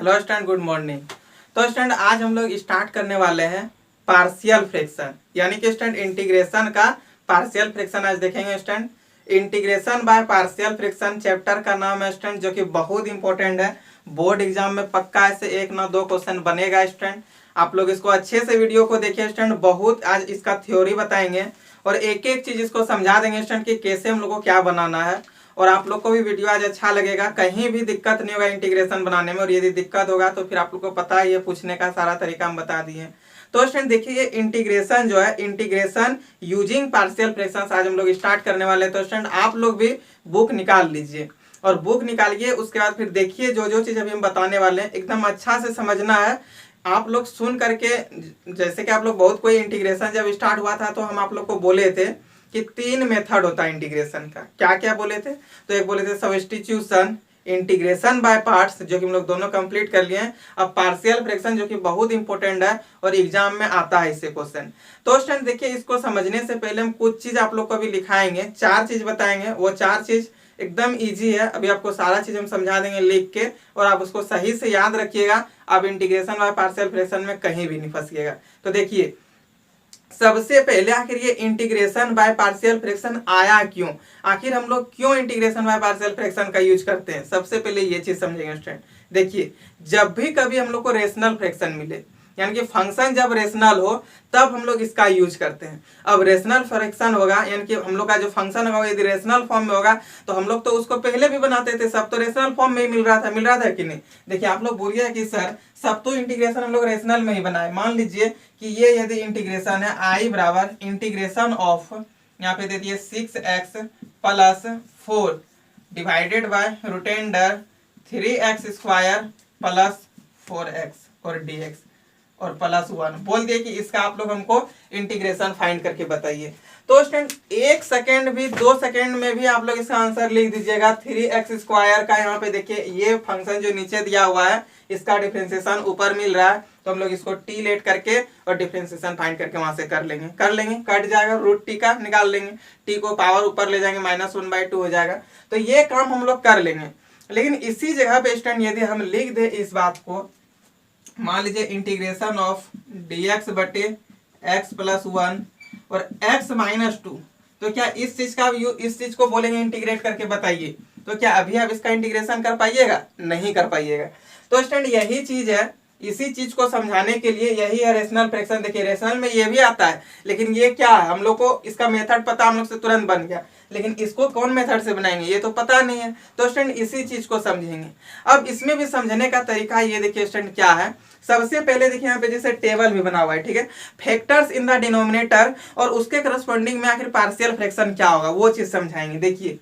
Hello student, good morning. तो student आज हम लोग स्टार्ट करने वाले हैं पार्शियल फ्रैक्शन, यानी कि स्टूडेंट इंटीग्रेशन का पार्शियल फ्रैक्शन आज देखेंगे। Student integration by partial fraction chapter का नाम है स्टूडेंट, जो कि बहुत इंपॉर्टेंट है। बोर्ड एग्जाम में पक्का ऐसे 1 ना 2 क्वेश्चन बनेगा। स्टूडेंट आप लोग इसको अच्छे से वीडियो को देखिए। स्टूडेंट बहुत आज इसका थ्योरी बताएंगे और एक एक चीज इसको समझा देंगे स्टूडेंट कि कैसे हम लोग को क्या बनाना है। और आप लोग को भी वीडियो आज अच्छा लगेगा, कहीं भी दिक्कत नहीं होगा इंटीग्रेशन बनाने में। और यदि दिक्कत होगा तो फिर आप लोग को पता है, ये पूछने का सारा तरीका हम बता दिए। तो स्टूडेंट देखिए, ये इंटीग्रेशन जो है, इंटीग्रेशन यूजिंग पार्शियल फ्रैक्शंस आज हम लोग स्टार्ट करने वाले हैं। तो स्टूडेंट आप लोग भी बुक निकाल लीजिए और बुक निकालिए, उसके बाद फिर देखिए जो जो चीज अभी हम बताने वाले हैं एकदम अच्छा से समझना है। आप लोग सुन करके, जैसे कि आप लोग बहुत कोई इंटीग्रेशन जब स्टार्ट हुआ था तो हम आप लोग को बोले थे कि 3 मेथड होता है इंटीग्रेशन का। क्या क्या बोले थे? तो एक बोले थे सब्स्टिट्यूशन, इंटीग्रेशन बाय पार्ट्स, जो कि हम लोग दोनों कंप्लीट कर लिए हैं। अब पार्शियल फ्रैक्शन, जो कि बहुत इंपॉर्टेंट है और एग्जाम में आता है इससे क्वेश्चन। तो स्टूडेंट देखिए, इसको समझने से पहले हम कुछ चीज आप लोग को अभी लिखाएंगे, 4 चीज बताएंगे। वो 4 चीज एकदम इजी है, अभी आपको सारा चीज हम समझा देंगे लिख के, और आप उसको सही से याद रखिएगा। आप इंटीग्रेशन बाय पार्शियल फ्रैक्शन में कहीं भी नहीं फंसिएगा। तो देखिए, सबसे पहले आखिर ये इंटीग्रेशन बाय पार्शियल फ्रैक्शन आया क्यों? आखिर हम लोग क्यों इंटीग्रेशन बाय पार्शियल फ्रैक्शन का यूज करते हैं? सबसे पहले ये चीज समझेंगे स्टूडेंट। देखिए, जब भी कभी हम लोग को रेशनल फ्रैक्शन मिले, यानी कि फंक्शन जब रेशनल हो, तब हम लोग इसका यूज करते हैं। अब रेशनल फ्रैक्शन होगा, यानी कि हम लोग का जो फंक्शन होगा यदि रेशनल फॉर्म में होगा, तो हम लोग तो उसको पहले भी बनाते थे, सब तो रेशनल फॉर्म में ही मिल रहा था कि नहीं? देखिए, आप लोग बोलिए कि सर सब तो इंटीग्रेशन हम लोग रेशनल में ही बनाए। मान लीजिए कि ये यदि इंटीग्रेशन है, आई बराबर इंटीग्रेशन ऑफ, यहाँ पे दे दिए 6x plus 4 divided by root under 3x square plus 4x और dx और प्लस 1 बोल दिए कि इसका आप लोग हमको इंटीग्रेशन फाइंड करके बताइए। तो स्टूडेंट 1 सेकेंड भी 2 सेकेंड में भी आप लोग इसका आंसर लिख दीजिएगा। 3x स्क्वायर का यहाँ पे देखिए, ये फंक्शन जो नीचे दिया हुआ है इसका डिफरेंशिएशन ऊपर मिल रहा है, तो हम लोग इसको t लेट करके और डिफरेंशिएशन फाइंड करके वहां से कर लेंगे कट जाएगा, रूट t का निकाल लेंगे, t को पावर ऊपर ले जाएंगे, -1/2 हो जाएगा। तो ये काम हम लोग कर लेंगे। लेकिन इसी जगह पे स्टूडेंट यदि हम लिख दे इस बात को, मान लीजिए इंटीग्रेशन ऑफ dx बटे x प्लस 1 और x माइनस 2, तो क्या इस चीज को बोलेंगे इंटीग्रेट करके बताइए, तो क्या अभी आप इसका इंटीग्रेशन कर पाइएगा? नहीं कर पाइएगा। तो स्टूडेंट यही चीज है, इसी चीज को समझाने के लिए यही है रेशनल फ्रैक्शन। देखिए, रेशनल में ये भी आता है, लेकिन ये क्या है, हम लोग को इसका मेथड पता, हम लोग से तुरंत बन गया, लेकिन इसको कौन मेथड से बनाएंगे ये तो पता नहीं है। तो स्टूडेंट इसी चीज को समझेंगे। अब इसमें भी समझने का तरीका ये देखिए स्टूडेंट क्या है। सबसे पहले देखिए, यहाँ पे जैसे टेबल भी बना हुआ है, ठीक है, फैक्टर्स इन द डिनोमिनेटर, और उसके करस्पॉन्डिंग में आखिर पार्शियल फ्रैक्शन क्या होगा वो चीज समझाएंगे। देखिए,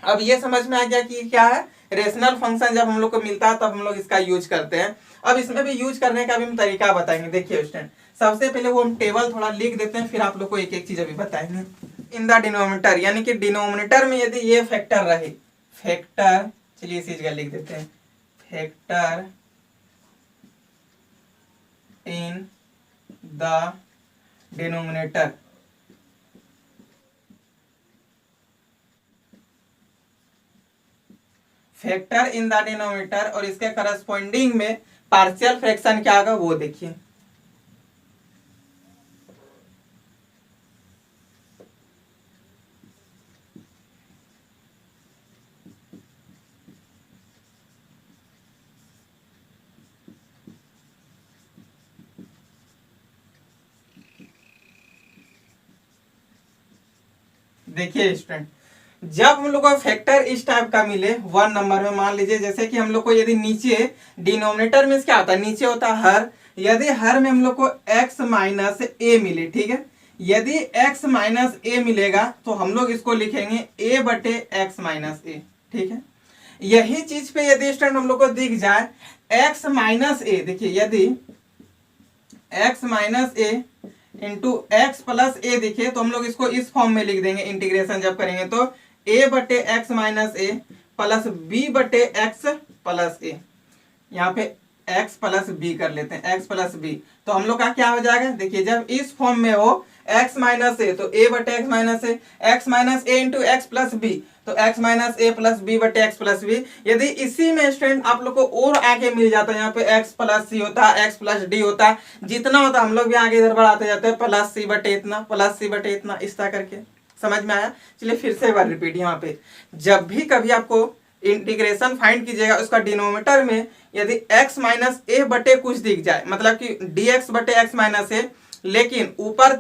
अब ये समझ में आ गया कि क्या है, रेशनल फंक्शन जब हम लोग को मिलता है तब हम लोग इसका यूज करते हैं। अब इसमें भी यूज करने का भी हम तरीका बताएंगे। देखिए स्टूडेंट, सबसे पहले वो हम टेबल थोड़ा लिख देते हैं, फिर आप लोग को एक एक चीज अभी बताएंगे। इन द डिनोमिनेटर, यानी कि डिनोमिनेटर में यदि ये फैक्टर रहे, फैक्टर, चलिए इस चीज का लिख देते हैं, factor in the denominator, factor in the denominator, और इसके करस्पॉन्डिंग में पार्शियल फ्रैक्शन क्या होगा वो देखिए। देखिए स्टूडेंट, जब हम लोग को फैक्टर इस टाइप का मिले 1 नंबर में, मान लीजिए जैसे कि हम लोग को यदि नीचे डिनोमिनेटर में क्या होता है, नीचे होता है हर, यदि हर में हम लोग को x माइनस a मिले, ठीक है, यदि x माइनस a मिलेगा तो हम लोग इसको लिखेंगे a बटे x माइनस a, ठीक है। यही चीज पे यदि स्टूडेंट हम लोग को दिख जाए x माइनस a, देखिए यदि x minus a into x plus A दिखे तो हम लोग इसको इस फॉर्म में लिख देंगे इंटीग्रेशन जब करेंगे तो, a बटे एक्स माइनस ए प्लस बी बटे एक्स प्लस ए। यहाँ पे एक्स प्लस बी कर लेते हैं, एक्स प्लस बी। तो हम लोग का क्या हो जाएगा, देखिए जब इस फॉर्म में हो x माइनस ए तो a बटे x minus A, x minus A into x plus B, तो x माइनस ए प्लस बी बटे एक्स प्लस बी। यदि इसी में स्टूडेंट आप लोग को और आगे मिल जाता है, यहाँ पे x प्लस सी होता है, x प्लस डी होता है, जितना होता हम लोग भी आगे इधर बढ़ाते जाते हैं, प्लस सी बटे इतना, प्लस सी बटे इतना, इस तरह करके। समझ में आया? चलिए फिर से एक बार रिपीट। यहाँ पे जब भी कभी आपको इंटीग्रेशन फाइंड कीजिएगा, उसका डिनोमिनेटर में यदि x माइनस ए बटे कुछ दिख जाए, मतलब कि dx बटे x माइनस ए, लेकिन ऊपर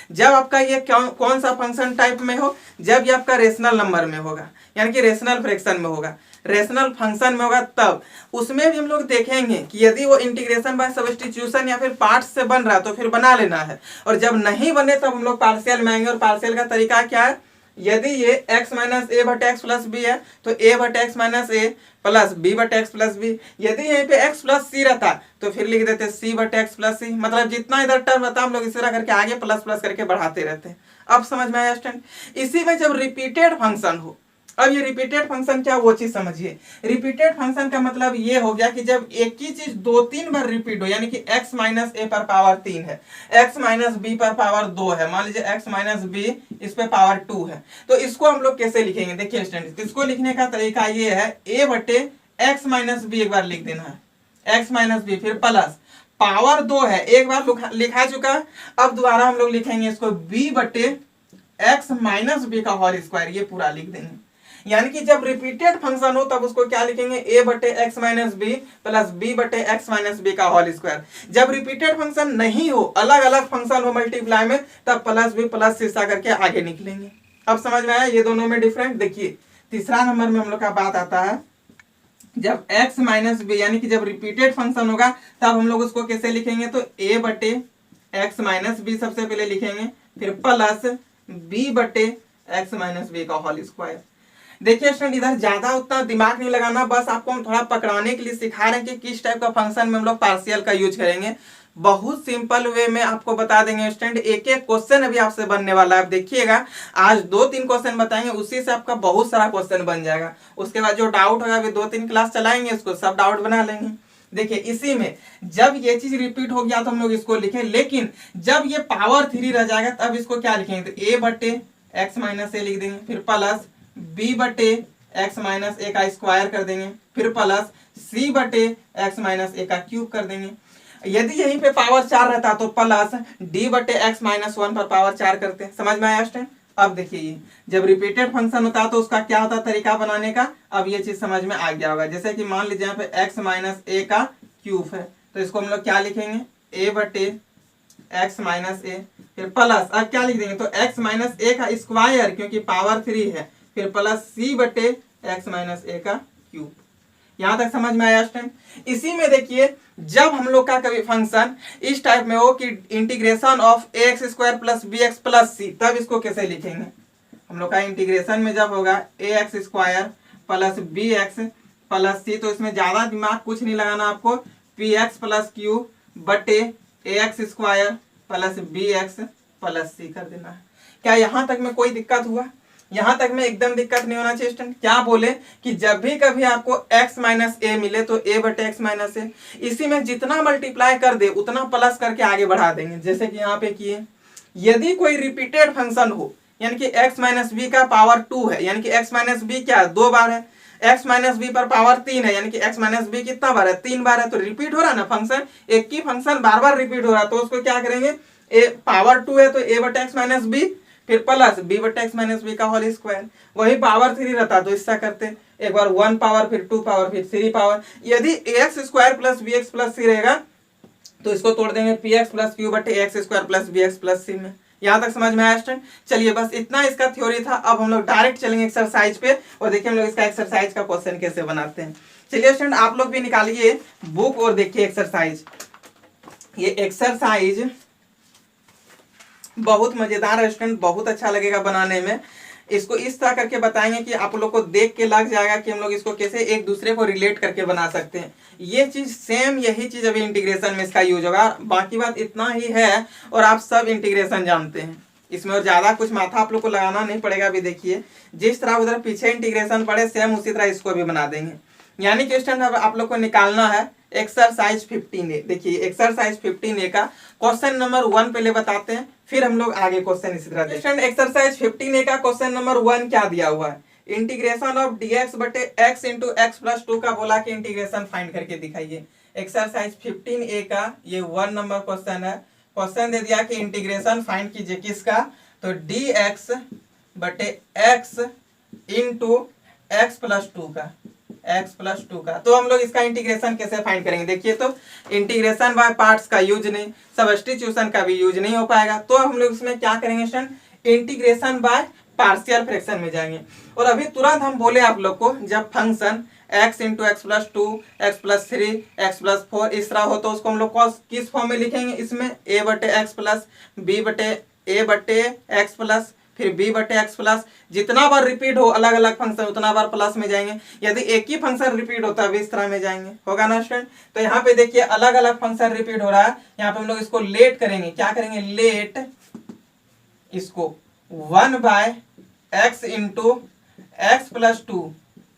जब आपका ये कौन सा फंक्शन टाइप में हो, जब ये आपका रेशनल नंबर में होगा, यानी कि रेशनल फ्रैक्शन में होगा, रेशनल फंक्शन में होगा, तब उसमें भी हम लोग देखेंगे कि यदि वो इंटीग्रेशन बाय सब्स्टिट्यूशन या फिर पार्ट्स से बन रहा है तो फिर बना लेना है, और जब नहीं बने तब हम लोग पार्शियल में आएंगे। और पार्शियल का तरीका क्या है, यदि ये x माइनस ए बटे एक्स प्लस बी है तो a बटे एक्स माइनस ए प्लस b बटे एक्स प्लस बी। यदि यहीं पे x प्लस सी रहता तो फिर लिख देते c बटे एक्स प्लस सी। मतलब जितना इधर टर्म रहता हम लोग इस तरह करके आगे प्लस प्लस करके बढ़ाते रहते हैं। अब समझ में आया स्टूडेंट? इसी में जब रिपीटेड फंक्शन हो, अब ये रिपीटेड फंक्शन क्या वो चीज समझिए। रिपीटेड फंक्शन का मतलब ये हो गया कि जब एक ही चीज 2-3 बार रिपीट हो, यानी कि x माइनस ए पर पावर 3 है, x माइनस बी पर पावर 2 है, मान लीजिए x माइनस बी इस पे पावर 2 है, तो इसको हम लोग कैसे लिखेंगे? देखिए स्टूडेंट, इसको लिखने का तरीका ये है, a बटे x माइनस बी एक बार लिख देना है, x माइनस बी, फिर प्लस पावर 2 है, एक बार लिखा चुका है, अब दोबारा हम लोग लिखेंगे इसको b बटे एक्स माइनस बी का होल स्क्वायर, ये पूरा लिख देंगे। यानी कि जब रिपीटेड फंक्शन हो तब उसको क्या लिखेंगे, a बटे x minus b plus b बटे एक्स माइनस बी का होल स्क्वायर। जब रिपीटेड फंक्शन नहीं हो, अलग अलग फंक्शन हो मल्टीप्लाई में, तब प्लस b प्लस सी करके आगे निकलेंगे। अब समझ में आया ये दोनों में डिफरेंट? देखिए तीसरा नंबर में हम लोग का बात आता है, जब x माइनस बी यानी कि जब रिपीटेड फंक्शन होगा तब हम लोग उसको कैसे लिखेंगे, तो a बटे एक्स माइनस बी सबसे पहले लिखेंगे, फिर प्लस b बटे एक्स माइनस बी का होल स्क्वायर। देखिए स्टूडेंट, इधर ज्यादा उतना दिमाग नहीं लगाना, बस आपको हम थोड़ा पकड़ाने के लिए सिखा रहे हैं कि किस टाइप का फंक्शन में हम लोग पार्शियल का यूज करेंगे। बहुत सिंपल वे में आपको बता देंगे स्टूडेंट, एक एक क्वेश्चन अभी आपसे बनने वाला है। आप देखिएगा, आज 2-3 क्वेश्चन बताएंगे, उसी से आपका बहुत सारा क्वेश्चन बन जाएगा। उसके बाद जो डाउट होगा वे 2-3 क्लास चलाएंगे, उसको सब डाउट बना लेंगे। देखिए इसी में जब ये चीज रिपीट हो गया तो हम लोग इसको लिखें, लेकिन जब ये पावर 3 रह जाएगा तब इसको क्या लिखेंगे, तो a बटे एक्स माइनस ए लिख देंगे, फिर प्लस b बटे एक्स माइनस ए का स्क्वायर कर देंगे, फिर प्लस c बटे एक्स माइनस ए का क्यूब कर देंगे। यदि यहीं पे पावर 4 रहता तो प्लस d बटे एक्स माइनस 1 पर पावर 4 करते। समझ में आया स्टूडेंट? अब देखिए ये जब रिपीटेड फंक्शन होता है तो उसका क्या होता है तरीका बनाने का, अब ये चीज समझ में आ गया होगा। जैसे कि मान लीजिए यहाँ पे एक्स माइनस ए का क्यूब है, तो इसको हम लोग क्या लिखेंगे, a बटे एक्स माइनस ए, फिर प्लस अब क्या लिख देंगे, तो एक्स माइनस ए का स्क्वायर क्योंकि पावर 3 है, फिर प्लस c बटे एक्स माइनस ए का क्यूब। यहां तक समझ में आया स्टूडेंट? इसी में देखिए जब हम लोग का कभी फंक्शन इस टाइप में हो कि integration of A X square plus B X plus C, तब इसको कैसे लिखेंगे। हम लोग का इंटीग्रेशन में जब होगा A X square plus B X plus C, तो इसमें ज्यादा दिमाग कुछ नहीं लगाना आपको, पी एक्स प्लस क्यू बटे A X square plus B X plus C कर देना है। क्या यहां तक में कोई दिक्कत हुआ? यहां तक में एकदम दिक्कत नहीं होना चाहिए स्टूडेंट। क्या बोले कि जब भी कभी आपको x माइनस ए मिले तो a बटे एक्स माइनस ए, इसी में जितना मल्टीप्लाई कर दे उतना प्लस करके आगे बढ़ा देंगे। जैसे कि यहाँ पे किए, यदि कोई रिपीटेड फंक्शन हो, यानी कि x माइनस बी का पावर 2 है, यानी कि x माइनस बी क्या है, 2 बार है, x माइनस बी पर पावर 3 है, यानी कि x माइनस बी कितना बार है, 3 बार है, तो रिपीट हो रहा है ना फंक्शन, एक ही फंक्शन बार बार रिपीट हो रहा है, तो उसको क्या करेंगे, a पावर 2 है तो a बटे एक्स माइनस बी, फिर प्लस b बटे एक्स माइनस बी का होल स्क्वायर। वही पावर 3 रहता तो इसका करते, एक बार 1 पावर फिर 2 पावर फिर 3 पावर। यदि X square plus B X plus C रहेगा तो इसको तोड़ देंगे पी एक्स प्लस क्यू बटे X square plus B X plus C में। यहाँ तक समझ में आया स्टूडेंट? चलिए बस इतना इसका थ्योरी था। अब हम लोग डायरेक्ट चलेंगे एक्सरसाइज पे और देखिए हम लोग इसका एक्सरसाइज का क्वेश्चन कैसे बनाते हैं। चलिए स्टूडेंट आप लोग भी निकालिए बुक और देखिए एक्सरसाइज। ये एक्सरसाइज बहुत मजेदार है स्टूडेंट, बहुत अच्छा लगेगा बनाने में। इसको इस तरह करके बताएंगे कि आप लोग को देख के लग जाएगा कि हम लोग इसको कैसे एक दूसरे को रिलेट करके बना सकते हैं। ये चीज सेम यही चीज अभी इंटीग्रेशन में इसका यूज होगा। बाकी बात इतना ही है और आप सब इंटीग्रेशन जानते हैं इसमें, और ज्यादा कुछ माथा आप लोग को लगाना नहीं पड़ेगा। अभी देखिए जिस तरह उधर पीछे इंटीग्रेशन पड़े सेम उसी तरह इसको भी बना देंगे। यानी कि स्टूडेंट अब आप लोग को निकालना है एक्सरसाइज 15A। देखिए एक्सरसाइज 15A का क्वेश्चन नंबर 1 पहले बताते हैं, फिर हम लोग आगे क्वेश्चन इसी तरह देखते हैं। एक्सरसाइज 15A का क्वेश्चन नंबर 1 क्या दिया हुआ है, इंटीग्रेशन ऑफ dx बटे x इंटू एक्स प्लस 2 का बोला कि इंटीग्रेशन फाइंड करके दिखाइए। एक्सरसाइज 15A का ये 1 नंबर क्वेश्चन है। क्वेश्चन दे दिया कि इंटीग्रेशन फाइंड कीजिए किसका, तो dx बटे x इंटू एक्स प्लस 2 का, x प्लस 2 का। तो हम लोग इसका इंटीग्रेशन कैसे फाइंड करेंगे, देखिए तो इंटीग्रेशन बाय पार्ट्स का यूज नहीं, सब्स्टिट्यूशन का भी यूज नहीं हो पाएगा, तो हम लोग इसमें क्या करेंगे student, integration by partial fraction में जाएंगे। और अभी तुरंत हम बोले आप लोग को, जब function x into x plus 2, x plus 3, x plus 4 इस तरह हो तो उसको हम लोग किस फॉर्म में लिखेंगे, इसमें a बटे एक्स प्लस b बटे a बटे एक्स प्लस फिर b बटे एक्स प्लस, जितना बार रिपीट हो अलग अलग फंक्शन उतना बार प्लस में जाएंगे। यदि एक ही फंक्शन रिपीट होता है अभी इस तरह में जाएंगे, होगा ना स्टूडेंट। तो यहाँ पे देखिए अलग अलग फंक्शन रिपीट हो रहा है, यहाँ पे हम लोग इसको लेट करेंगे, क्या करेंगे, लेट इसको 1 बाय x into x plus 2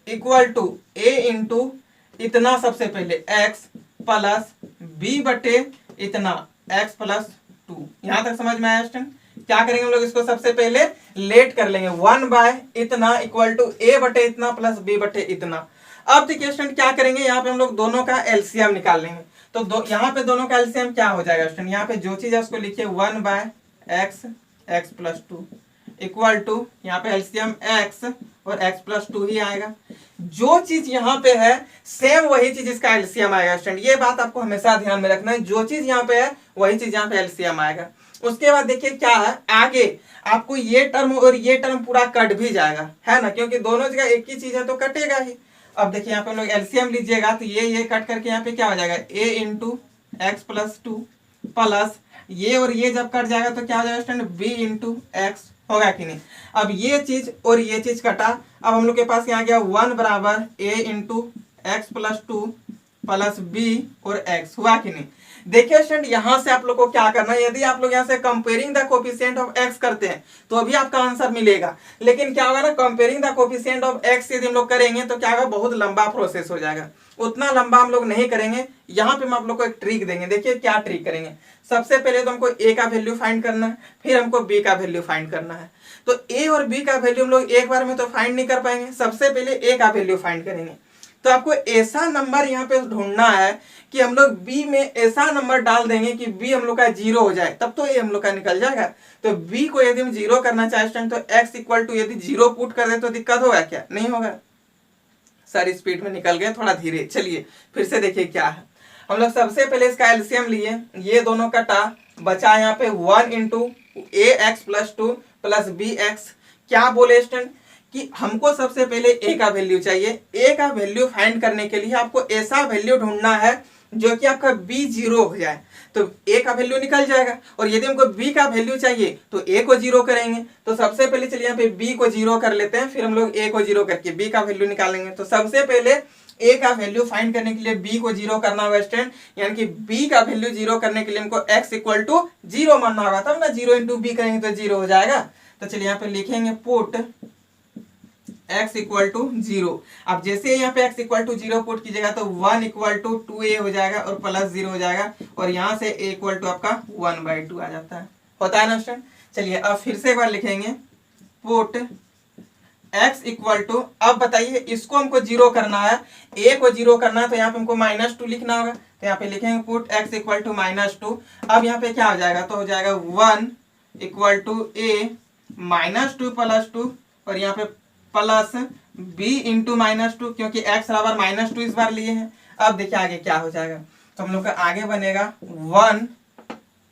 equal to a into इतना, सबसे पहले x प्लस b बटे इतना x प्लस 2। यहां तक समझ में आया स्टूडेंट। क्या करेंगे हम लोग, इसको सबसे पहले लेट कर लेंगे, 1 बाय इतना इक्वल टू a बटे इतना प्लस b बटे इतना। अब देखिए स्टूडेंट क्या करेंगे, यहाँ पे हम लोग दोनों का एलसीएम निकाल लेंगे। तो यहाँ पे दोनों का एलसीएम क्या हो जाएगा स्टूडेंट, यहाँ पे जो चीज है उसको लिखिए 1 बाय x x plus 2 equal to, यहाँ पे एलसीएम x और x प्लस 2 ही आएगा। जो चीज यहाँ पे है सेम वही चीज इसका एलसीएम आएगा स्टूडेंट, ये बात आपको हमेशा ध्यान में रखना है, जो चीज यहाँ पे है वही चीज यहाँ पे एलसीएम आएगा। उसके बाद देखिए क्या है, आगे आपको ये टर्म और ये टर्म पूरा कट भी जाएगा, है ना, क्योंकि दोनों जगह एक ही चीज है तो कटेगा ही। अब देखिए यहाँ पे हम लोग एलसीएम लीजिएगा तो ये कट करके यहाँ पे क्या हो जाएगा, a into x plus 2 plus ये और ये जब कट जाएगा तो क्या हो जाएगा स्टूडेंट, b इंटू एक्स, होगा कि नहीं। अब ये चीज और ये चीज कटा, अब हम लोग के पास यहाँ गया 1 बराबर a into x plus 2 plus b और x, हुआ कि नहीं। देखिए स्टूडेंट यहाँ से आप लोग को क्या करना है, यदि आप लोग यहाँ से comparing the coefficient of x करते हैं तो अभी आपका आंसर मिलेगा, लेकिन क्या होगा ना, comparing the coefficient of x यदि हम लोग करेंगे तो क्या होगा, बहुत लंबा प्रोसेस हो जाएगा, उतना लंबा हम लोग नहीं करेंगे। यहाँ पे हम आप लोग को एक ट्रिक देंगे, देखिए क्या ट्रिक करेंगे। सबसे पहले तो हमको a का वैल्यू फाइंड करना है, फिर हमको b का वैल्यू फाइंड करना है। तो a और b का वैल्यू हम लोग एक बार में तो फाइंड नहीं कर पाएंगे, सबसे पहले a का वैल्यू फाइंड करेंगे। तो आपको ऐसा नंबर यहाँ पे ढूंढना है कि हम लोग b में ऐसा नंबर डाल देंगे कि b हम लोग का 0 हो जाए, तब तो a हम लोग का निकल जाएगा। तो b को यदि हम 0 करना चाहते तो x इक्वल टू यदि 0 पुट कर दे तो दिक्कत होगा क्या, नहीं होगा। सारी स्पीड में निकल गए, थोड़ा धीरे चलिए फिर से देखिए क्या है। हम लोग सबसे पहले इसका एलसीएम लिए, ये दोनों कटा, बचा यहाँ पे 1 into A X plus 2 plus B X. क्या बोले स्टूडेंट कि हमको सबसे पहले a का वैल्यू चाहिए, a का वैल्यू फाइंड करने के लिए आपको ऐसा वैल्यू ढूंढना है जो कि आपका b 0 हो जाए, तो a का वैल्यू निकल जाएगा। और यदि हमको b का वैल्यू चाहिए तो a को 0 करेंगे। तो सबसे पहले चलिए यहाँ पे b को 0 कर लेते हैं, फिर हम लोग a को 0 करके b का वैल्यू निकालेंगे। तो सबसे पहले a का वैल्यू फाइंड करने के लिए b को 0 करना होगा स्टूडेंट, यानी कि b का वैल्यू 0 करने के लिए हमको x इक्वल टू 0 मानना होगा, तब ना 0 इंटू b करेंगे तो 0 हो जाएगा। तो चलिए यहाँ पे लिखेंगे पुट x इक्वल टू 0। अब जैसे यहाँ पे x इक्वल टू 0 पुट कीजिएगा तो 1 इक्वल टू 2a हो जाएगा और प्लस 0 हो जाएगा, और यहाँ से a इक्वल टू आपका 1/2 आ जाता है, होता है ना स्टूडेंट। चलिए अब फिर से एक बार लिखेंगे पुट x इक्वल टू, अब बताइए इसको हमको 0 करना है, a को 0 करना है तो यहाँ पे हमको -2 लिखना होगा। तो यहाँ पे लिखेंगे पुट x इक्वल टू -2। अब यहाँ पे क्या हो जाएगा, तो हो जाएगा 1 इक्वल टू a -2 प्लस 2 और यहाँ पे प्लस b इंटू -2, क्योंकि x बराबर -2 इस बार लिए हैं। अब देखिए आगे क्या हो जाएगा, तो हम लोग का आगे बनेगा 1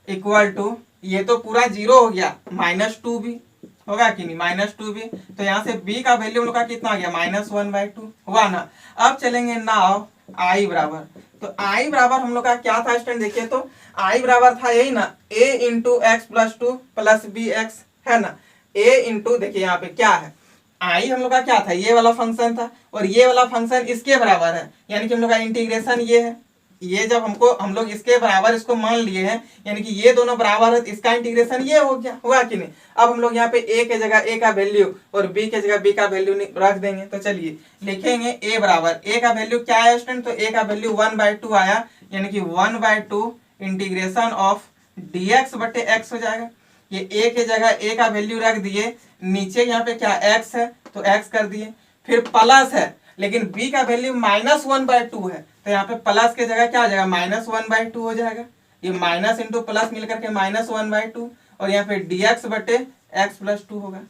इक्वल टू, ये तो पूरा 0 हो गया, -2 भी होगा कि नहीं, -2 भी। तो यहाँ से b का वैल्यू हम लोग का कितना हो गया, -1/2 हुआ ना। अब चलेंगे नाउ i बराबर, तो i बराबर हम लोग का क्या था स्टूडेंट, देखिए तो i बराबर था यही ना, a into x plus 2 plus B x, है ना। a इंटू देखिए यहाँ पे क्या है, i हम लोग का क्या था, ये वाला फंक्शन था, और ये वाला फंक्शन इसके बराबर है, यानी कि हम लोग का इंटीग्रेशन ये है, ये जब हम लोग इसके बराबर इसको मान लिए हैं, यानी कि ये दोनों बराबर है, तो इसका इंटीग्रेशन ये हो गया, हुआ कि नहीं। अब हम लोग यहाँ पे a के जगह a का वैल्यू और b के जगह b का वैल्यू रख देंगे। तो चलिए लिखेंगे a बराबर, a का वैल्यू क्या है स्टूडेंट, तो a का वैल्यू 1/2 आया, यानी कि 1/2 इंटीग्रेशन ऑफ dx बटे x हो जाएगा। ये a के जगह a का वैल्यू रख दिए, नीचे यहाँ पे क्या x है तो x कर दिए, फिर प्लस है, लेकिन b का वैल्यू -1/2 है, तो यहाँ पे प्लस के जगह क्या हो जाएगा, -1/2 हो जाएगा। ये माइनस इंटू प्लस मिलकर के -1/2, और यहाँ पे dx बटे x + 2 होगा।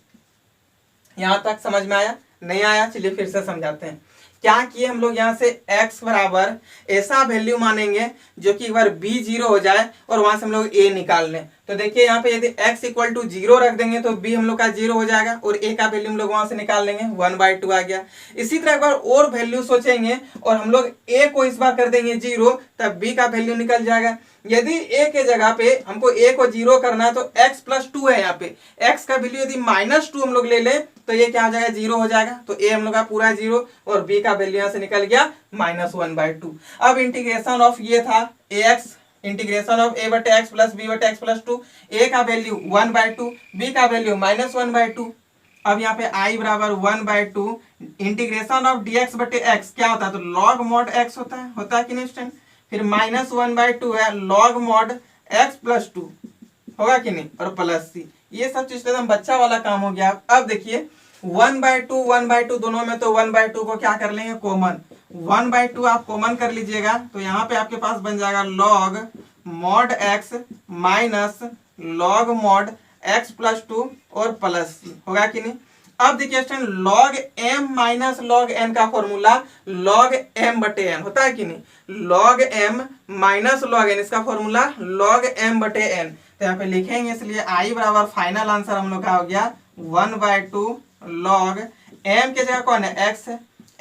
यहाँ तक समझ में आया, नहीं आया? चलिए फिर से समझाते हैं। क्या किए हम लोग, यहाँ से x बराबर ऐसा वैल्यू मानेंगे जो कि एक बार b 0 हो जाए और वहां से हम लोग a निकाल लें। तो देखिए यहाँ पे यदि x = 0 रख देंगे तो b हम लोग का 0 हो जाएगा, और a का वैल्यू हम लोग वहां से निकाल लेंगे, 1/2 आ गया। इसी तरह एक बार और वैल्यू सोचेंगे और हम लोग a को इस बार कर देंगे 0, तब b का वैल्यू निकल जाएगा। यदि a के जगह पे हमको a को 0 करना है तो x + 2 है, यहाँ पे x का वैल्यू यदि -2 हम लोग ले ले तो ये क्या हो जाएगा, 0 हो जाएगा। तो a हम लोग का पूरा 0 और b का वैल्यू यहाँ से निकल गया -1/2। अब इंटीग्रेशन ऑफ ये था ax, इंटीग्रेशन ऑफ a बटे x प्लस b बटे x + 2, a का वैल्यू 1/2, b का वैल्यू -1/2। अब यहाँ पे i बराबर 1/2 इंटीग्रेशन ऑफ dx बटे x क्या होता है, तो log mod x होता है कि नहीं स्टूडेंट। फिर -1/2 है log mod x + 2 होगा कि नहीं, और प्लस c। ये सब चीज एकदम बच्चा वाला काम हो गया। अब देखिए 1/2 दोनों में, तो 1/2 को क्या कर लेंगे, कॉमन। 1/2 आप कॉमन कर लीजिएगा तो यहाँ पे आपके पास बन जाएगा log mod x minus log mod x + 2 और प्लस c, होगा कि नहीं। अब देखिए student log m minus log n का फॉर्मूला log m बटे n होता है कि नहीं। log m minus log n, इसका फॉर्मूला log m बटे n। तो यहाँ पे लिखेंगे, इसलिए i बराबर फाइनल आंसर हम लोग का हो गया 1/2 log m के जगह कौन है x है,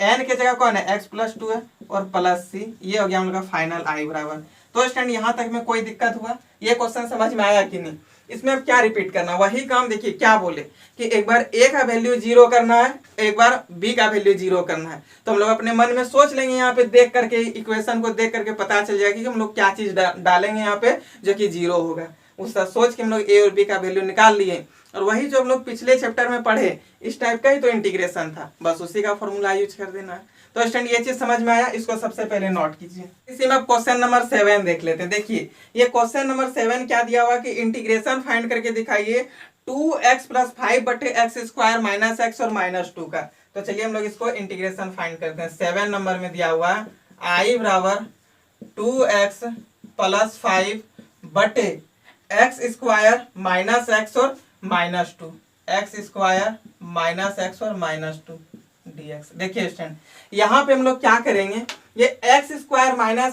n के जगह कौन है x + 2 है, और प्लस c। ये हो गया हम लोग का फाइनल i बराबर। तो स्टूडेंट यहाँ तक में कोई दिक्कत हुआ, ये क्वेश्चन समझ में आया कि नहीं। इसमें अब क्या रिपीट करना, वही काम। देखिए क्या बोले कि एक बार a का वैल्यू 0 करना है, एक बार b का वैल्यू 0 करना है। तो हम लोग अपने मन में सोच लेंगे, यहाँ पे देख करके इक्वेशन को देख करके पता चल जाएगा कि हम लोग क्या चीज डालेंगे यहाँ पे जो कि 0 होगा। उसका सोच के हम लोग a और b का वैल्यू निकाल लिए, और वही जो हम लोग पिछले चैप्टर में पढ़े इस टाइप का ही तो इंटीग्रेशन था, बस उसी का फॉर्मूला यूज कर देना है। तो स्टूडेंट ये चीज समझ में आया, इसको सबसे पहले नोट कीजिए। इसी में क्वेश्चन नंबर 7 देख लेते हैं। देखिए ये क्वेश्चन नंबर 7 क्या दिया हुआ कि इंटीग्रेशन फाइंड करके दिखाइए 2x + 5 बटे x² - x और -2 का। तो चलिए हम लोग इसको इंटीग्रेशन फाइंड करते हैं। 7 नंबर में दिया हुआ i बराबर 2x + 5 बटे x² - x और -2, x² - x और -2 dx। देखिए स्टूडेंट यहाँ पे हम लोग क्या करेंगे, ये x² -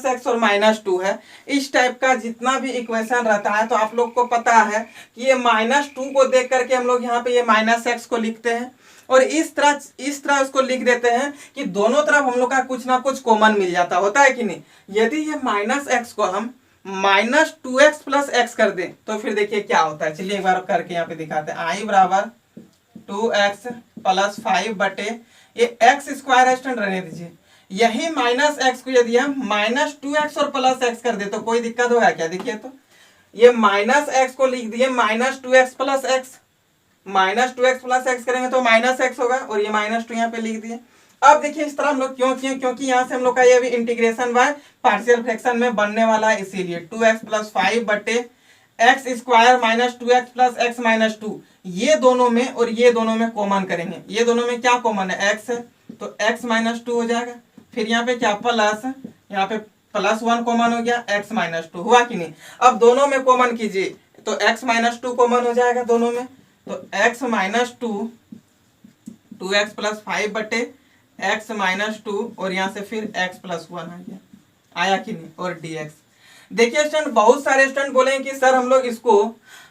x और -2 है, इस टाइप का जितना भी इक्वेशन रहता है तो आप लोग को पता है कि ये -2 को देख करके हम लोग यहाँ पे ये -x को लिखते हैं, और इस तरह उसको लिख देते हैं कि दोनों तरफ हम लोग का कुछ ना कुछ कॉमन मिल जाता होता है कि नहीं। यदि ये -x को हम -2x + x कर दें तो फिर देखिए क्या होता है। चलिए एक बार करके यहाँ पे दिखाते हैं। i बराबर 2x + 5 बटे ये x² स्टूडेंट रहने दीजिए, यही -x को यदि हम -2x और +x कर दे तो कोई दिक्कत होगा क्या। देखिए तो ये -x को लिख दिए -2x + x, -2x + x करेंगे तो -x होगा, और ये -2 यहाँ पे लिख दिए। अब देखिए इस तरह हम लोग क्यों किए, क्योंकि यहाँ से हम लोग का ये भी इंटीग्रेशन बाय पार्शियल फ्रैक्शन में बनने वाला है, इसीलिए 2x + 5 बटे x² - 2x + x - 2 ये दोनों में और ये दोनों में कॉमन करेंगे। ये दोनों में क्या कॉमन है, x है, तो x - 2 हो जाएगा। फिर यहाँ पे क्या प्लस, यहाँ पे +1 कॉमन हो गया, x - 2 हुआ कि नहीं। अब दोनों में कॉमन कीजिए तो x - 2 कॉमन हो जाएगा दोनों में, तो x - 2 2x + 5 बटे x - 2 और यहाँ से फिर x + 1 आ गया, आया कि नहीं, और dx। देखिए स्टूडेंट बहुत सारे स्टूडेंट बोले कि सर हम लोग इसको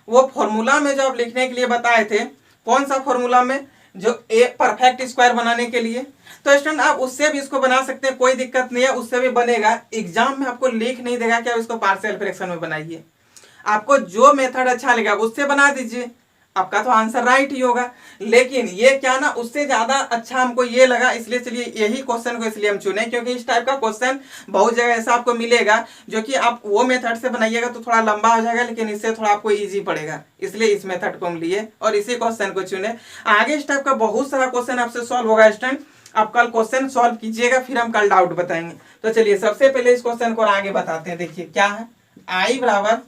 वो फॉर्मूला में जो आप लिखने के लिए बताए थे, कौन सा फॉर्मूला में, जो ए परफेक्ट स्क्वायर बनाने के लिए। तो स्टूडेंट आप उससे भी इसको बना सकते हैं, कोई दिक्कत नहीं है, उससे भी बनेगा। एग्जाम में आपको लिख नहीं देगा कि आप इसको पार्शियल फ्रैक्शन में बनाइए, आपको जो मेथड अच्छा लगेगा उससे बना दीजिए। आपका तो आंसर राइट ही होगा। लेकिन ये क्या ना, उससे ज्यादा अच्छा हमको ये लगा, इसलिए चलिए यही क्वेश्चन को इसलिए हम चुने, क्योंकि इस टाइप का क्वेश्चन बहुत जगह ऐसा आपको मिलेगा जो कि आप वो मेथड से बनाइएगा तो थोड़ा लंबा हो जाएगा, लेकिन इससे थोड़ा आपको इजी पड़ेगा, इसलिए इस मेथड को हम लिए और इसी क्वेश्चन को चुने। आगे इस टाइप का बहुत सारा क्वेश्चन आपसे सॉल्व होगा स्टूडेंट, आप कल क्वेश्चन सॉल्व कीजिएगा, फिर हम कल डाउट बताएंगे। तो चलिए सबसे पहले इस क्वेश्चन को आगे बताते हैं। देखिए क्या है, आई बराबर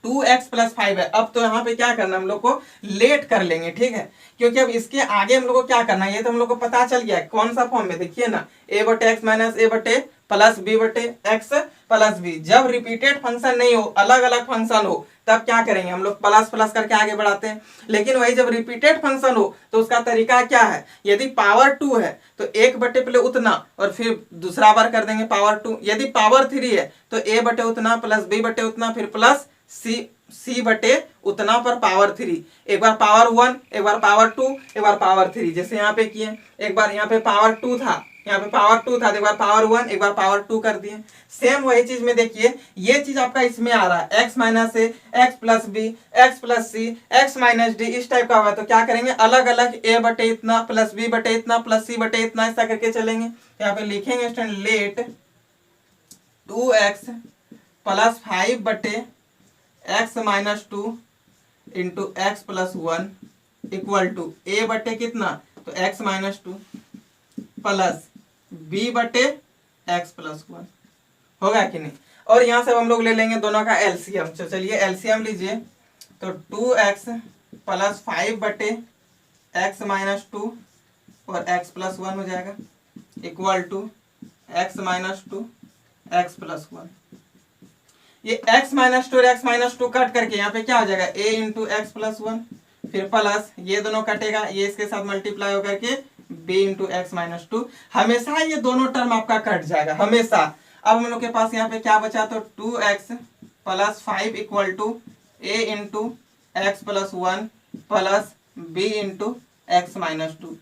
2x प्लस 5 है। अब तो यहाँ पे क्या करना, हम लोग को लेट कर लेंगे, ठीक है, क्योंकि अब इसके आगे हम लोग को क्या करना है ये तो हम लोग को पता चल गया है। कौन सा फॉर्म में, देखिए ना, a बटे एक्स माइनस ए बटे प्लस बी बटे एक्स प्लस बी। जब रिपीटेड फंक्शन नहीं हो, अलग अलग फंक्शन हो, तब क्या करेंगे हम लोग, प्लस प्लस करके आगे बढ़ाते हैं। लेकिन वही जब रिपीटेड फंक्शन हो तो उसका तरीका क्या है, यदि पावर 2 है तो एक बटे पहले उतना और फिर दूसरा बार कर देंगे पावर 2। यदि पावर 3 है तो a बटे उतना प्लस b बटे उतना फिर प्लस सी बटे उतना पर पावर 3। एक बार पावर 1, एक बार पावर 2, एक बार पावर 3, जैसे यहाँ पे किए। एक बार यहाँ पे पावर 2 था, यहाँ पे पावर 2 था, एक बार पावर 1, एक बार पावर 2 कर दिए। सेम वही चीज में देखिए, ये चीज आपका इसमें आ रहा है x minus A, X plus B, X plus C, X minus D, इस टाइप का होगा। तो क्या करेंगे, अलग अलग a बटे इतना प्लस b बटे इतना प्लस c बटे इतना ऐसा करके चलेंगे। यहाँ पे लिखेंगे स्टूडेंट लेट 2x प्लस 5 बटे x minus 2 into x plus 1 equal to a बटे कितना, तो x माइनस 2 प्लस b बटे x प्लस 1, होगा कि नहीं। और यहां से हम लोग ले लेंगे दोनों का एलसीएम। तो चलिए एलसीएम लीजिए, तो 2x प्लस 5 बटे x माइनस 2 और x प्लस 1 हो जाएगा equal to x minus 2 x plus 1। ये x माइनस 2 और x माइनस 2 कट करके यहाँ पे क्या हो जाएगा, a इंटू एक्स प्लस 1, फिर प्लस ये दोनों कटेगा, ये इसके साथ मल्टीप्लाई होकर के b इंटू एक्स माइनस 2। हमेशा ये दोनों टर्म आपका कट जाएगा, हमेशा। अब हम लोग के पास यहाँ पे क्या बचा, तो 2x plus 5 equal to a into x plus 1 plus b into x minus 2।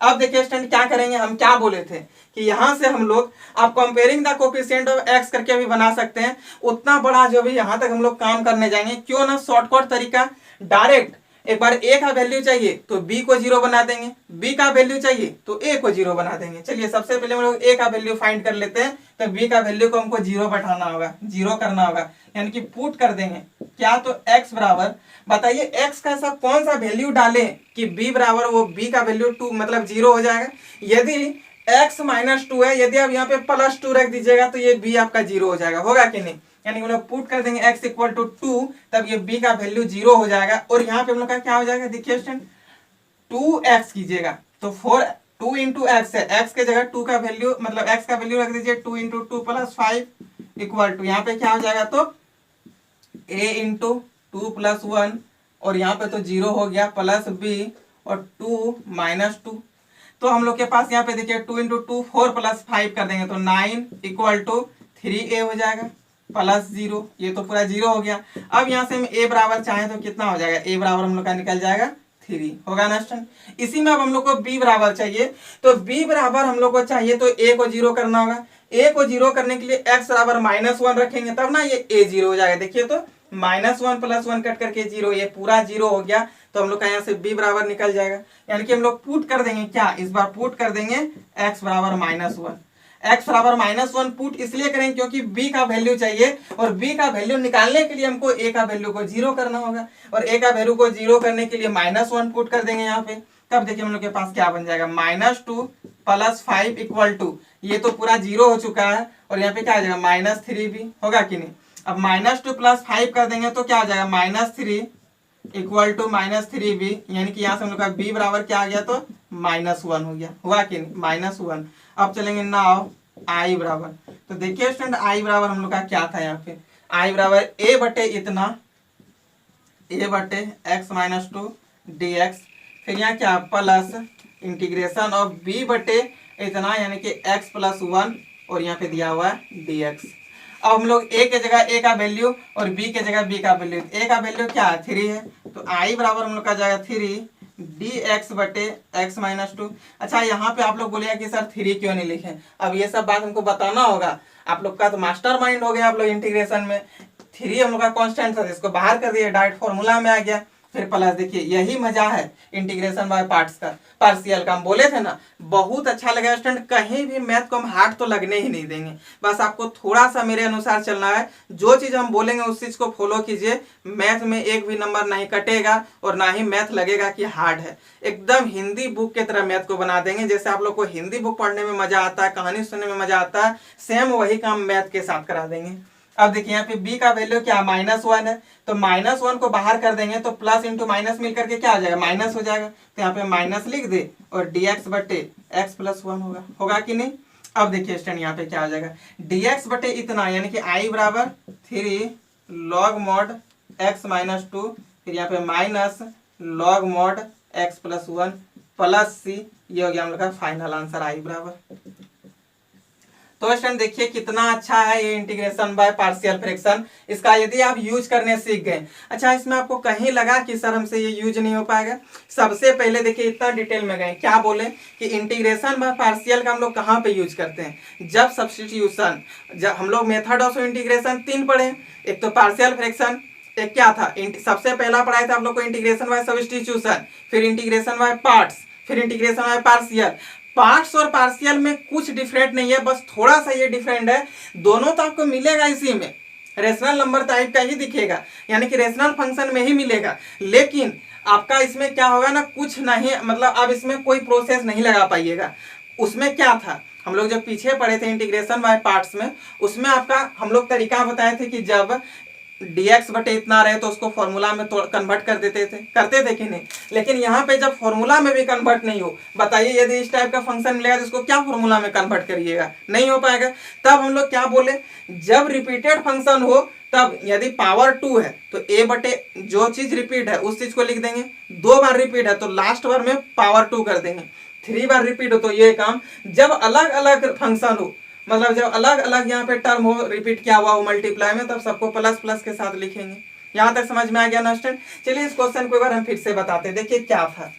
अब देखिए स्टूडेंट क्या करेंगे, हम क्या बोले थे कि यहां से हम लोग आप comparing the coefficient of x करके भी बना सकते हैं। उतना बड़ा जो भी यहां तक हम लोग काम करने जाएंगे, क्यों ना शॉर्टकट तरीका, डायरेक्ट एक बार a का वैल्यू चाहिए तो b को 0 बना देंगे, b का वैल्यू चाहिए तो a को 0 बना देंगे। चलिए सबसे पहले हम लोग a का वैल्यू फाइंड कर लेते हैं। तो b का वैल्यू को हमको 0 बैठाना होगा, 0 करना होगा, यानी कि पुट कर देंगे क्या, तो x बराबर, बताइए x का ऐसा कौन सा वैल्यू डालें कि b बराबर वो b का वैल्यू 2 मतलब 0 हो जाएगा। यदि x माइनस 2 है, यदि आप यहाँ पे प्लस 2 रख दीजिएगा तो ये b आपका 0 हो जाएगा, होगा कि नहीं। यानी हम लोग पुट कर देंगे x इक्वल टू 2, तब ये b का वैल्यू 0 हो जाएगा। और यहाँ पे हम लोग का क्या हो जाएगा, देखिए स्टूडेंट 2x कीजिएगा तो 2 इंटू एक्स है, x के जगह 2 का वैल्यू मतलब x का वैल्यू रख दीजिए 2 इंटू 2 प्लस 5 इक्वल टू, यहाँ पे क्या हो जाएगा, तो a इंटू 2 प्लस 1 और यहाँ पे तो 0 हो गया प्लस b और 2 माइनस 2। तो हम लोग के पास यहाँ पे देखिए 2 इंटू 2 4 प्लस 5 कर देंगे तो 9 इक्वल टू 3a हो जाएगा प्लस 0, ये तो पूरा 0 हो गया। अब यहाँ से हम a बराबर चाहें तो कितना हो जाएगा, a बराबर हम लोग का निकल जाएगा 3, होगा ना स्टूडेंट। इसी में अब हम लोग को b बराबर चाहिए, तो b बराबर हम लोग को चाहिए तो a को 0 करना होगा। a को 0 करने के लिए x बराबर -1 रखेंगे तब ना ये a 0 हो जाएगा। देखिए तो -1 प्लस 1 कट करके 0, ये पूरा 0 हो गया। तो हम लोग का यहाँ से b बराबर निकल जाएगा, यानी कि हम लोग पुट कर देंगे क्या, इस बार पुट कर देंगे x बराबर -1। x बराबर -1 पुट इसलिए करेंगे क्योंकि b का वैल्यू चाहिए और b का वैल्यू निकालने के लिए हमको a का वैल्यू को 0 करना होगा और a का वैल्यू को 0 करने के लिए -1 पुट कर देंगे यहाँ पे। तब देखिए हम लोग के पास क्या बन जाएगा, -2 प्लस 5 इक्वल टू, ये तो पूरा 0 हो चुका है और यहाँ पे क्या आ जाएगा -3b, होगा कि नहीं। अब -2 प्लस 5 कर देंगे तो क्या हो जाएगा -3 इक्वल टू -3b, यानी कि यहाँ से हम लोग का b बराबर क्या आ गया, तो -1 हो गया, हुआ कि नहीं, -1। अब चलेंगे नाउ i बराबर, तो देखिए स्टूडेंट i बराबर हम लोग का क्या था, यहाँ पे i बराबर a बटे इतना, a बटे x माइनस 2 dx, फिर यहाँ क्या प्लस इंटीग्रेशन ऑफ b बटे इतना यानी कि x प्लस 1 और यहाँ पे दिया हुआ है dx। अब हम लोग a के जगह a का वैल्यू और b के जगह b का वैल्यू, a का वैल्यू क्या है 3 है, तो i बराबर हम लोग का जाएगा 3 dx बटे x माइनस 2। अच्छा यहाँ पे आप लोग बोलिएगा कि सर 3 क्यों नहीं लिखे, अब ये सब बात हमको बताना होगा। आप लोग का तो मास्टर माइंड हो गया, आप लोग इंटीग्रेशन में 3 हम लोग का कांस्टेंट था, इसको बाहर कर दिए, डायरेक्ट फॉर्मूला में आ गया। फिर प्लस। देखिए यही मजा है इंटीग्रेशन बाय पार्ट्स का, पार्शियल का। हम बोले थे ना बहुत अच्छा लगेगा स्टूडेंट, कहीं भी मैथ को हम हार्ड तो लगने ही नहीं देंगे। बस आपको थोड़ा सा मेरे अनुसार चलना है, जो चीज हम बोलेंगे उस चीज को फॉलो कीजिए। मैथ में एक भी नंबर नहीं कटेगा और ना ही मैथ लगेगा कि हार्ड है। एकदम हिंदी बुक की तरह मैथ को बना देंगे। जैसे आप लोग को हिंदी बुक पढ़ने में मजा आता है, कहानी सुनने में मजा आता है, सेम वही काम मैथ के साथ करा देंगे। अब देखिए यहाँ पे b का वैल्यू क्या -1 है, तो -1 को बाहर कर देंगे तो प्लस इंटू माइनस मिलकर के क्या आ जाएगा, माइनस हो जाएगा। तो यहाँ पे माइनस लिख दे और dx बटे x + 1 होगा कि नहीं। अब देखिए स्टूडेंट यहाँ पे क्या हो जाएगा, dx बटे इतना यानी कि i बराबर 3 log mod x - 2, फिर यहाँ पे minus log mod x + 1 plus c। ये हो गया हम लोग का फाइनल आंसर i बराबर। तो स्टूडेंट देखिए कितना अच्छा है ये इंटीग्रेशन बाय पार्शियल फ्रैक्शन। इसका यदि आप यूज करने सीख गए, अच्छा इसमें आपको कहीं लगा कि सर हमसे ये यूज नहीं हो पाएगा, सबसे पहले देखिए इतना डिटेल में गए, क्या बोले कि इंटीग्रेशन बाय पार्शियल का हम लोग कहाँ पे यूज करते हैं, जब सब्स्टिट्यूशन। जब हम लोग मेथड ऑफ इंटीग्रेशन 3 पढ़े, एक तो पार्शियल फ्रैक्शन, एक क्या था सबसे पहला पढ़ाया था आप लोग को इंटीग्रेशन बाय सब्स्टिट्यूशन, फिर इंटीग्रेशन बाय पार्ट्स, फिर इंटीग्रेशन बाय पार्शियल। पार्ट्स और पार्शियल में कुछ डिफरेंट नहीं है, बस थोड़ा सा ये डिफरेंट है, दोनों तो आपको मिलेगा इसी में, रेशनल नंबर टाइप का ही दिखेगा, यानी कि रेशनल फंक्शन में ही मिलेगा। लेकिन आपका इसमें क्या होगा ना, कुछ नहीं, मतलब आप इसमें कोई प्रोसेस नहीं लगा पाइएगा। उसमें क्या था, हम लोग जब पीछे पढ़े थे इंटीग्रेशन बाय पार्ट्स में, उसमें आपका हम लोग तरीका बताए थे कि जब dx बटे इतना रहे तो उसको फॉर्मूला में तो कन्वर्ट कर देते थे, करते थे कि नहीं। लेकिन यहाँ पे जब फॉर्मूला में भी कन्वर्ट नहीं हो, बताइए यदि इस टाइप का फंक्शन मिलेगा तो इसको क्या फॉर्मूला में कन्वर्ट करिएगा, नहीं हो पाएगा। तब हम लोग क्या बोले, जब रिपीटेड फंक्शन हो तब यदि पावर 2 है तो a बटे जो चीज रिपीट है उस चीज को लिख देंगे, 2 बार रिपीट है तो लास्ट बार में पावर 2 कर देंगे, 3 बार रिपीट हो तो ये काम। जब अलग अलग फंक्शन हो, मतलब जब अलग अलग यहाँ पे टर्म हो, रिपीट किया हुआ हो मल्टीप्लाई में, तब सबको प्लस प्लस के साथ लिखेंगे। यहाँ तक समझ में आ गया ना स्टूडेंट। चलिए इस क्वेश्चन को एक बार हम फिर से बताते हैं, देखिए क्या था,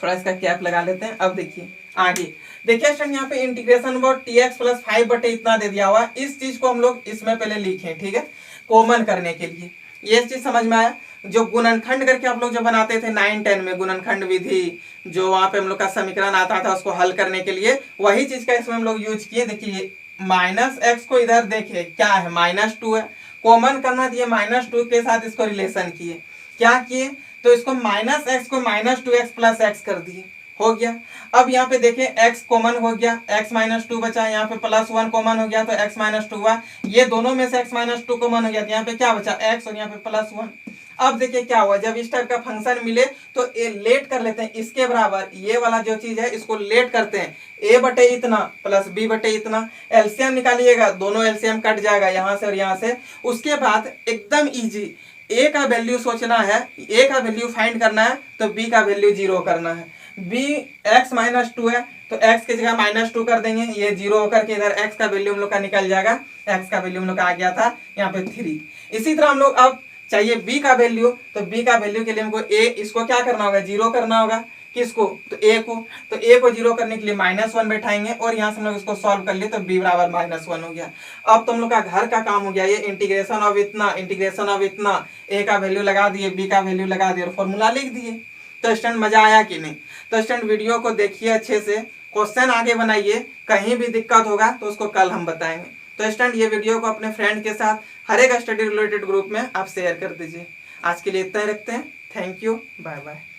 थोड़ा इसका कैप लगा लेते हैं। अब देखिए आगे, देखिए स्टूडेंट यहाँ पे इंटीग्रेशन अबाउट tx + 5 बटे इतना दे दिया हुआ, इस चीज को हम लोग इसमें पहले लिखे, ठीक है, कॉमन करने के लिए। ये चीज समझ में आया। जो गुणनखंड करके आप लोग जो बनाते थे 9-10 में गुणनखंड विधि, जो वहां पे हम लोग का समीकरण आता था उसको हल करने के लिए, वही चीज का इसमें हम लोग यूज किए। देखिए -x को इधर देखिए क्या है, -2 है, कॉमन करना दिए -2 के साथ इसको रिलेशन किए, क्या किए तो इसको -x को -2x + x कर दिए, हो गया। अब यहाँ पे देखें x कॉमन हो गया, x - 2 बचा, यहाँ पे +1 कॉमन हो गया तो x - 2 हुआ, ये दोनों में से x - 2 कॉमन हो गया तो यहाँ पे क्या बचा x और यहाँ पे +1। अब देखिए क्या हुआ, जब इस टाइप का फंक्शन मिले तो ए लेट कर लेते हैं, इसके बराबर ये वाला जो चीज है इसको लेट करते हैं, a बटे इतना प्लस b बटे इतना, एलसीएम निकालिएगा, दोनों एलसीएम कट जाएगा यहाँ से और यहाँ से। उसके बाद एकदम इजी, a का वैल्यू सोचना है, a का वैल्यू फाइंड करना है तो b का वैल्यू 0 करना है। b x - 2 है तो x की जगह -2 कर देंगे, ये 0 होकर के इधर x का वैल्यू हम लोग का निकल जाएगा, x का वैल्यू हम लोग का आ गया था यहाँ पे 3। इसी तरह हम लोग अब चाहिए b का वैल्यू, तो b का वैल्यू के लिए हमको a इसको क्या करना होगा, 0 करना होगा, किसको तो a को, तो a को 0 करने के लिए -1 बैठाएंगे और यहाँ से हम लोग इसको सॉल्व कर लिए तो b बराबर -1 हो गया। अब तो हम लोग का घर का काम हो गया, ये इंटीग्रेशन ऑफ इतना, इंटीग्रेशन ऑफ इतना, a का वैल्यू लगा दिए, b का वैल्यू लगा दिए और फॉर्मूला लिख दिए। तो स्टूडेंट मजा आया कि नहीं। तो स्टूडेंट वीडियो को देखिए अच्छे से, क्वेश्चन आगे बनाइए, कहीं भी दिक्कत होगा तो उसको कल हम बताएंगे। तो स्टूडेंट ये वीडियो को अपने फ्रेंड के साथ हर एक स्टडी रिलेटेड ग्रुप में आप शेयर कर दीजिए। आज के लिए इतना ही रखते हैं, थैंक यू, बाय बाय।